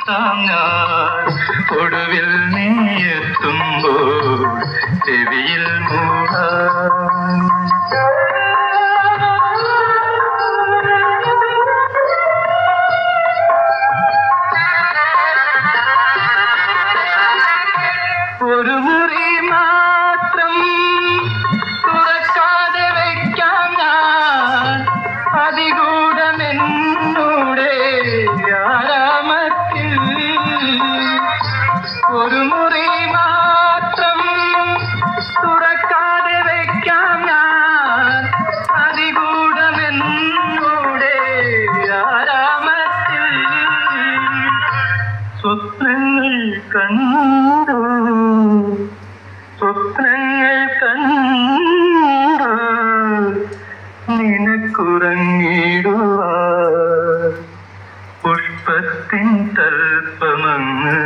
ഞാൻ ഒടുവിൽ നീ എത്തുമ്പോൾ ചെവിയിൽ മൂടാം. ഒരു മുറി മാത്രം തുറക്കാതെ വയ്ക്കാം ഞാൻ അതികൂടമെന്നൂടെ ആരാമത്തിൽ. ഒരു മുറി മാത്രം തുറക്കാതെ വയ്ക്കാം ഞാൻ അതികൂടമെന്നൂടെ ആരാമത്തിൽ. സ്വപ്നങ്ങൾ കണ്ടു സ്വപ്നങ്ങൾ കണ്ടു നിനക്കുറങ്ങിടുവാൻ പുഷ്പത്തിൻ തൽപ്പമങ്ങ്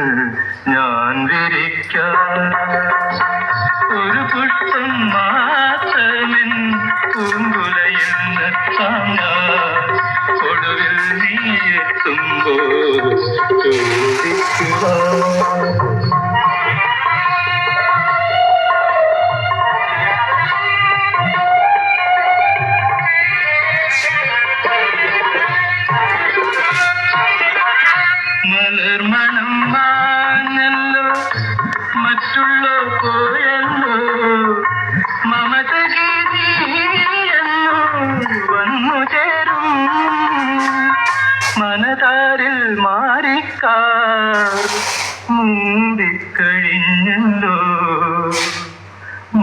ഞാൻ വിരിക്കാം. ഒരു പുഷ്പം മാത്രമെൻ പൂങ്കുലയിൽ നിർത്താം ഞാൻ ഒടുവിൽ നീ എത്തുമ്പോൾ ചോദിക്കുവാൻ. മലർമണം മാഞ്ഞല്ലോ മറ്റുള്ള പോയല്ലോ മമത ഗീതിയെന്നു വന്നു ചേരും മനതാരിൽ മാറിക്കാർ മൂടിക്കഴിഞ്ഞല്ലോ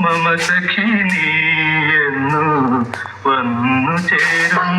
മമ സഖി നീ എന്നു വന്നു ചേരും.